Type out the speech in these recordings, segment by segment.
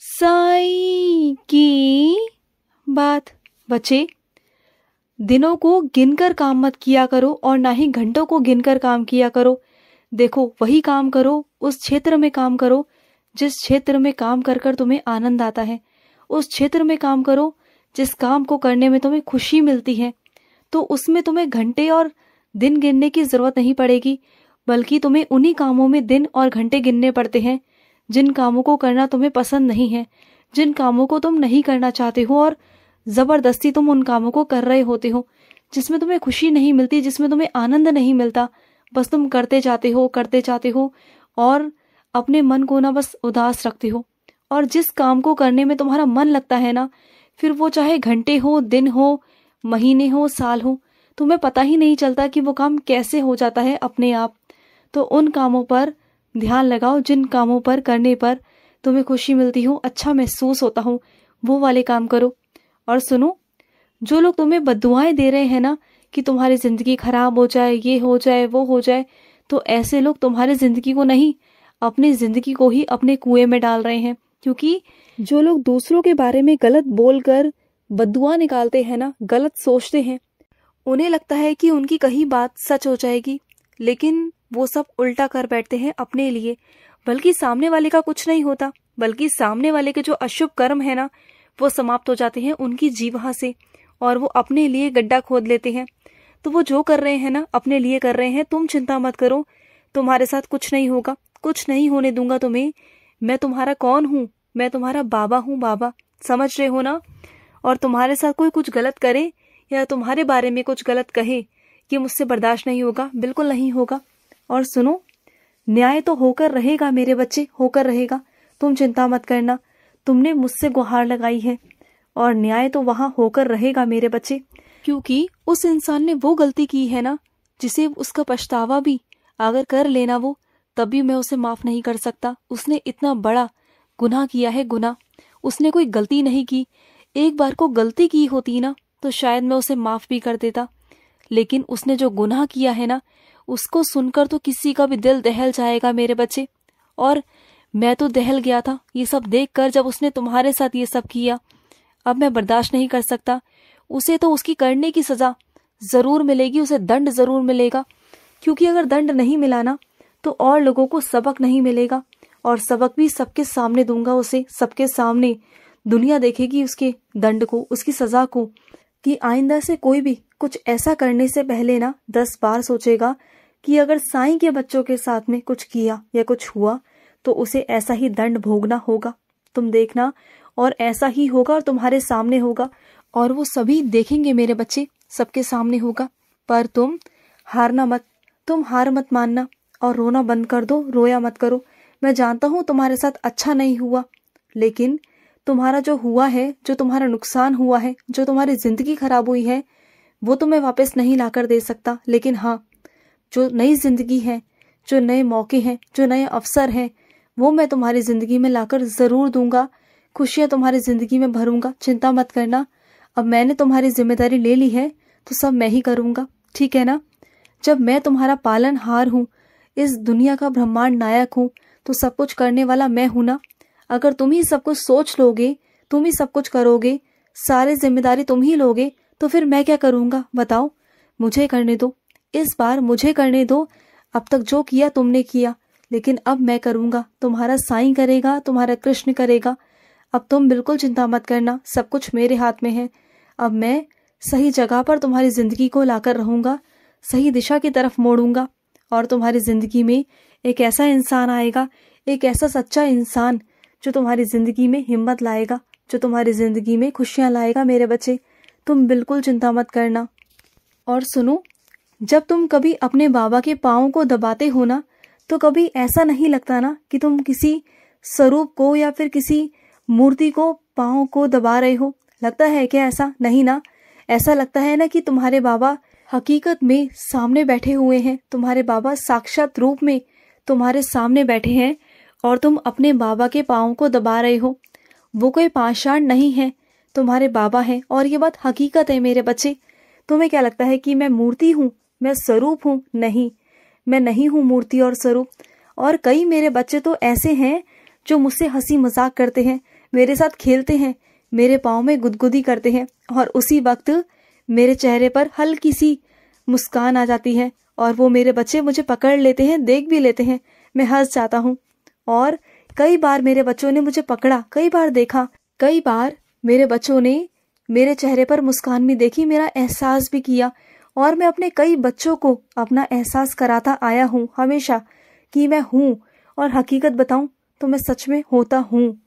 साईं की बात। बच्चे, दिनों को गिनकर काम मत किया करो और ना ही घंटों को गिनकर काम किया करो। देखो, वही काम करो, उस क्षेत्र में काम करो जिस क्षेत्र में काम कर कर तुम्हें आनंद आता है। उस क्षेत्र में काम करो जिस काम को करने में तुम्हें खुशी मिलती है। तो उसमें तुम्हें घंटे और दिन गिनने की जरूरत नहीं पड़ेगी, बल्कि तुम्हें उन्हीं कामों में दिन और घंटे गिनने पड़ते हैं जिन कामों को करना तुम्हें पसंद नहीं है, जिन कामों को तुम नहीं करना चाहते हो और जबरदस्ती तुम उन कामों को कर रहे होते हो, जिसमें तुम्हें खुशी नहीं मिलती, जिसमें तुम्हें आनंद नहीं मिलता। बस तुम करते जाते हो और अपने मन को ना बस उदास रखते हो। और जिस काम को करने में तुम्हारा मन लगता है ना, फिर वो चाहे घंटे हो, दिन हो, महीने हो, साल हो, तुम्हें पता ही नहीं चलता कि वो काम कैसे हो जाता है अपने आप। तो उन कामों पर ध्यान लगाओ जिन कामों पर करने पर तुम्हें खुशी मिलती हो, अच्छा महसूस होता हो, वो वाले काम करो। और सुनो, जो लोग तुम्हें बद्दुआएं दे रहे हैं ना कि तुम्हारी जिंदगी खराब हो जाए, ये हो जाए, वो हो जाए, तो ऐसे लोग तुम्हारी जिंदगी को नहीं, अपनी जिंदगी को ही अपने कुएं में डाल रहे हैं। क्योंकि जो लोग दूसरों के बारे में गलत बोलकर बद्दुआ निकालते हैं ना, गलत सोचते हैं, उन्हें लगता है कि उनकी कही बात सच हो जाएगी, लेकिन वो सब उल्टा कर बैठते हैं अपने लिए। बल्कि सामने वाले का कुछ नहीं होता, बल्कि सामने वाले के जो अशुभ कर्म है ना, वो समाप्त हो जाते हैं उनकी जीवा से और वो अपने लिए गड्ढा खोद लेते हैं। तो वो जो कर रहे हैं ना, अपने लिए कर रहे हैं। तुम चिंता मत करो, तुम्हारे साथ कुछ नहीं होगा, कुछ नहीं होने दूंगा तुम्हें। मैं तुम्हारा कौन हूँ? मैं तुम्हारा बाबा हूँ, बाबा। समझ रहे हो ना? और तुम्हारे साथ कोई कुछ गलत करे या तुम्हारे बारे में कुछ गलत कहे, ये मुझसे बर्दाश्त नहीं होगा, बिल्कुल नहीं होगा। और सुनो, न्याय तो होकर रहेगा मेरे बच्चे, होकर रहेगा। तुम चिंता मत करना, तुमने मुझसे गुहार लगाई है और न्याय तो वहां होकर रहेगा मेरे बच्चे। क्योंकि उस इंसान ने वो गलती की है ना, जिसे उसका पछतावा भी अगर कर लेना वो, तब भी मैं उसे माफ नहीं कर सकता। उसने इतना बड़ा गुनाह किया है, गुनाह। उसने कोई गलती नहीं की। एक बार को गलती की होती ना, तो शायद मैं उसे माफ भी कर देता। लेकिन उसने जो गुनाह किया है ना, उसको सुनकर तो किसी का भी दिल दहल जाएगा मेरे बच्चे। और मैं तो दहल गया था ये सब देखकर, जब उसने तुम्हारे साथ ये सब किया। अब मैं बर्दाश्त नहीं कर सकता। उसे तो उसकी करने की सजा जरूर मिलेगी, उसे दंड जरूर मिलेगा। क्योंकि अगर दंड नहीं मिला ना, तो और लोगों को सबक नहीं मिलेगा, और सबक भी सबके सामने दूंगा उसे, सबके सामने। दुनिया देखेगी उसके दंड को, उसकी सजा को, कि आइंदा से कोई भी कुछ ऐसा करने से पहले ना 10 बार सोचेगा कि अगर साईं के बच्चों के साथ में कुछ किया या कुछ हुआ तो उसे ऐसा ही दंड भोगना होगा। तुम देखना, और ऐसा ही होगा और तुम्हारे सामने होगा, और वो सभी देखेंगे मेरे बच्चे, सबके सामने होगा। पर तुम हारना मत, तुम हार मत मानना और रोना बंद कर दो, रोया मत करो। मैं जानता हूँ तुम्हारे साथ अच्छा नहीं हुआ, लेकिन तुम्हारा जो हुआ है, जो तुम्हारा नुकसान हुआ है, जो तुम्हारी जिंदगी खराब हुई है, वो तो मैं वापस नहीं लाकर दे सकता। लेकिन हाँ, जो नई जिंदगी है, जो नए मौके हैं, जो नए अवसर हैं, वो मैं तुम्हारी जिंदगी में लाकर जरूर दूंगा। खुशियां तुम्हारी जिंदगी में भरूंगा, चिंता मत करना। अब मैंने तुम्हारी जिम्मेदारी ले ली है तो सब मैं ही करूंगा, ठीक है ना? जब मैं तुम्हारा पालनहार हूँ, इस दुनिया का ब्रह्मांड नायक हूँ, तो सब कुछ करने वाला मैं हूं ना। अगर तुम ही सब कुछ सोच लोगे, तुम ही सब कुछ करोगे, सारी जिम्मेदारी तुम ही लोगे, तो फिर मैं क्या करूंगा बताओ? मुझे करने दो, इस बार मुझे करने दो। अब तक जो किया तुमने किया, लेकिन अब मैं करूंगा। तुम्हारा साईं करेगा, तुम्हारा कृष्ण करेगा। अब तुम बिल्कुल चिंता मत करना, सब कुछ मेरे हाथ में है। अब मैं सही जगह पर तुम्हारी जिंदगी को लाकर रहूंगा, सही दिशा की तरफ मोड़ूंगा, और तुम्हारी जिंदगी में एक ऐसा इंसान आएगा, एक ऐसा सच्चा इंसान जो तुम्हारी जिंदगी में हिम्मत लाएगा, जो तुम्हारी जिंदगी में खुशियां लाएगा मेरे बच्चे। तुम बिल्कुल चिंता मत करना। और सुनो, जब तुम कभी अपने बाबा के पाँव को दबाते हो ना, तो कभी ऐसा नहीं लगता ना कि तुम किसी स्वरूप को या फिर किसी मूर्ति को पाँव को दबा रहे हो? लगता है क्या ऐसा? नहीं ना। ऐसा लगता है ना कि तुम्हारे बाबा हकीकत में सामने बैठे हुए हैं। तुम्हारे बाबा साक्षात रूप में तुम्हारे सामने बैठे हैं और तुम अपने बाबा के पाँव को दबा रहे हो। वो कोई पाषाण नहीं है, तुम्हारे बाबा हैं, और ये बात हकीकत है मेरे बच्चे। तुम्हें क्या लगता है कि मैं मूर्ति हूँ, मैं स्वरूप हूँ? नहीं, मैं नहीं हूँ मूर्ति और स्वरूप। और कई मेरे बच्चे तो ऐसे हैं जो मुझसे हंसी मजाक करते हैं। मेरे साथ खेलते हैं, मेरे पाँव में गुदगुदी करते हैं और उसी वक्त मेरे चेहरे पर हल्की सी मुस्कान आ जाती है और वो मेरे बच्चे मुझे पकड़ लेते हैं, देख भी लेते हैं, मैं हंस जाता हूँ। और कई बार मेरे बच्चों ने मुझे पकड़ा, कई बार देखा, कई बार मेरे बच्चों ने मेरे चेहरे पर मुस्कान भी देखी, मेरा एहसास भी किया। और मैं अपने कई बच्चों को अपना एहसास कराता आया हूँ हमेशा कि मैं हूँ। और हकीकत बताऊँ तो मैं सच में होता हूँ,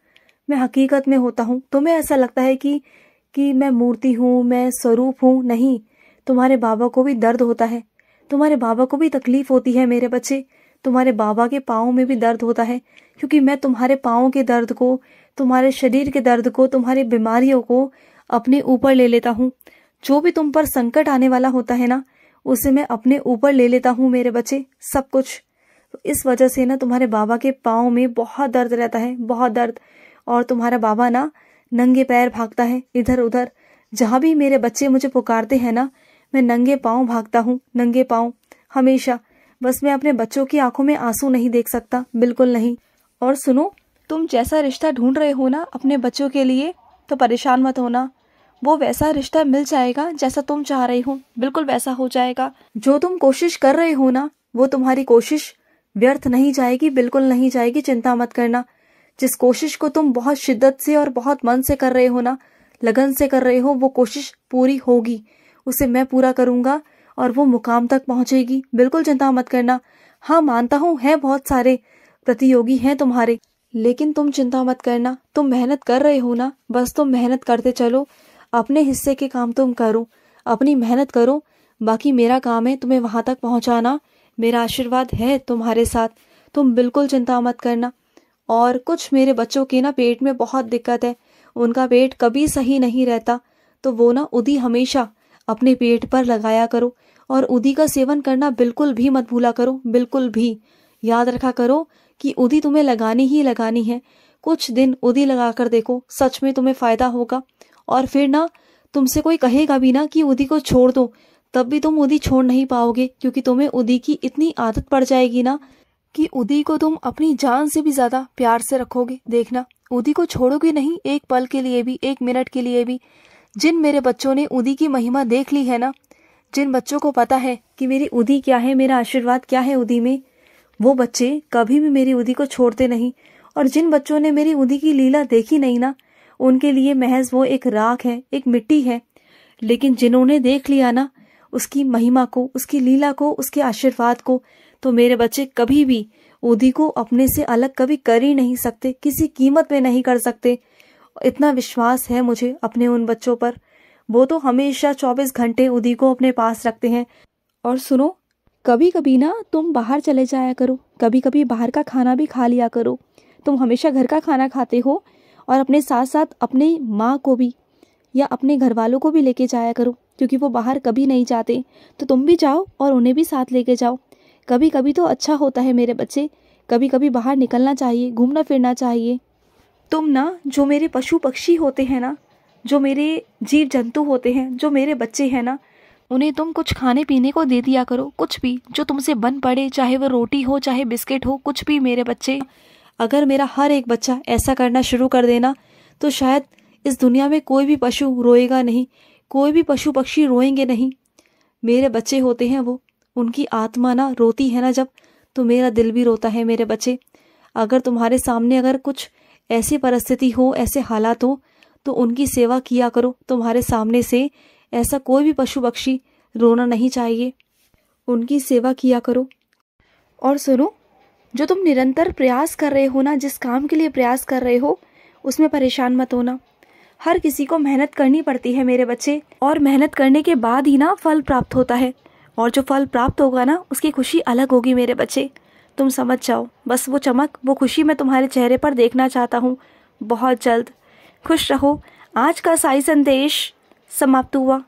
मैं हकीकत में होता हूँ। तुम्हें ऐसा लगता है कि मैं मूर्ति हूँ, मैं स्वरूप हूँ। नहीं, तुम्हारे बाबा को भी दर्द होता है, तुम्हारे बाबा को भी तकलीफ होती है मेरे बच्चे। तुम्हारे बाबा के पाँव में भी दर्द होता है, क्योंकि मैं तुम्हारे पाँव के दर्द को, तुम्हारे शरीर के दर्द को, तुम्हारी बीमारियों को अपने ऊपर ले लेता हूँ। जो भी तुम पर संकट आने वाला होता है ना, उसे मैं अपने ऊपर ले लेता हूँ मेरे बच्चे, सब कुछ। तो इस वजह से ना तुम्हारे बाबा के पाँव में बहुत दर्द रहता है, बहुत दर्द। और तुम्हारा बाबा ना नंगे पैर भागता है इधर उधर। जहाँ भी मेरे बच्चे मुझे पुकारते हैं ना, मैं नंगे पाँव भागता हूँ, नंगे पाँव हमेशा। बस मैं अपने बच्चों की आंखों में आंसू नहीं देख सकता, बिल्कुल नहीं। और सुनो, तुम जैसा रिश्ता ढूंढ रहे हो ना अपने बच्चों के लिए, तो परेशान मत होना, वो वैसा रिश्ता मिल जाएगा जैसा तुम चाह रही हो, बिल्कुल वैसा हो जाएगा। जो तुम कोशिश कर रहे हो ना, वो तुम्हारी कोशिश व्यर्थ नहीं जाएगी, बिल्कुल नहीं जाएगी, चिंता मत करना। जिस कोशिश को तुम बहुत शिद्दत से और बहुत मन से कर रहे हो ना, लगन से कर रहे हो, वो कोशिश पूरी होगी, उसे मैं पूरा करूंगा और वो मुकाम तक पहुंचेगी, बिल्कुल चिंता मत करना। हाँ, मानता हूँ है बहुत सारे प्रतियोगी हैं तुम्हारे, लेकिन तुम चिंता मत करना, तुम मेहनत कर रहे हो ना, बस तुम मेहनत करते चलो, अपने हिस्से के काम तुम करो, अपनी मेहनत करो। बाकी मेरा काम है तुम्हें वहां तक पहुंचाना, मेरा आशीर्वाद है तुम्हारे साथ, तुम बिल्कुल चिंता मत करना। और कुछ मेरे बच्चों के ना पेट में बहुत दिक्कत है, उनका पेट कभी सही नहीं रहता, तो वो ना उदी हमेशा अपने पेट पर लगाया करो और उदी का सेवन करना बिल्कुल भी मत भूला करो, बिल्कुल भी याद रखा करो कि उदी तुम्हें लगानी ही लगानी है। कुछ दिन उदी लगा कर देखो, सच में तुम्हें फायदा होगा। और फिर ना तुमसे कोई कहेगा भी ना कि उदी को छोड़ दो, तब भी तुम उदी छोड़ नहीं पाओगे, क्योंकि तुम्हें उदी की इतनी आदत पड़ जाएगी ना कि उदी को तुम अपनी जान से भी ज्यादा प्यार से रखोगे। देखना, उदी को छोड़ोगे नहीं एक पल के लिए भी, एक मिनट के लिए भी। जिन मेरे बच्चों ने उदी की महिमा देख ली है ना, जिन बच्चों को पता है कि मेरी उदी क्या है, मेरा आशीर्वाद क्या है उदी में, वो बच्चे कभी भी मेरी उदी को छोड़ते नहीं। और जिन बच्चों ने मेरी उदी की लीला देखी नहीं ना, उनके लिए महज वो एक राख है, एक मिट्टी है। लेकिन जिन्होंने देख लिया ना उसकी महिमा को, उसकी लीला को, उसके आशीर्वाद को, तो मेरे बच्चे कभी भी उदी को अपने से अलग कभी कर ही नहीं सकते, किसी कीमत में नहीं कर सकते। इतना विश्वास है मुझे अपने उन बच्चों पर, वो तो हमेशा 24 घंटे उदी को अपने पास रखते हैं। और सुनो, कभी कभी ना तुम बाहर चले जाया करो, कभी कभी बाहर का खाना भी खा लिया करो। तुम हमेशा घर का खाना खाते हो और अपने साथ साथ अपने माँ को भी या अपने घर वालों को भी लेके जाया करो, क्योंकि वो बाहर कभी नहीं जाते, तो तुम भी जाओ और उन्हें भी साथ लेके जाओ। कभी कभी तो अच्छा होता है मेरे बच्चे, कभी कभी बाहर निकलना चाहिए, घूमना फिरना चाहिए। तुम ना जो मेरे पशु पक्षी होते हैं ना, जो मेरे जीव जंतु होते हैं, जो मेरे बच्चे हैं ना, उन्हें तुम कुछ खाने पीने को दे दिया करो, कुछ भी जो तुमसे बन पड़े, चाहे वो रोटी हो, चाहे बिस्किट हो, कुछ भी मेरे बच्चे। अगर मेरा हर एक बच्चा ऐसा करना शुरू कर देना, तो शायद इस दुनिया में कोई भी पशु रोएगा नहीं, कोई भी पशु पक्षी रोएंगे नहीं। मेरे बच्चे होते हैं वो, उनकी आत्मा ना रोती है ना जब, तो मेरा दिल भी रोता है मेरे बच्चे। अगर तुम्हारे सामने अगर कुछ ऐसी परिस्थिति हो, ऐसे हालात हो, तो उनकी सेवा किया करो। तुम्हारे सामने से ऐसा कोई भी पशु पक्षी रोना नहीं चाहिए, उनकी सेवा किया करो। और सुनो, जो तुम निरंतर प्रयास कर रहे हो ना, जिस काम के लिए प्रयास कर रहे हो, उसमें परेशान मत होना। हर किसी को मेहनत करनी पड़ती है मेरे बच्चे, और मेहनत करने के बाद ही ना फल प्राप्त होता है, और जो फल प्राप्त होगा ना उसकी खुशी अलग होगी मेरे बच्चे, तुम समझ जाओ। बस वो चमक, वो खुशी मैं तुम्हारे चेहरे पर देखना चाहता हूँ बहुत जल्द। खुश रहो। आज का साई संदेश समाप्त हुआ।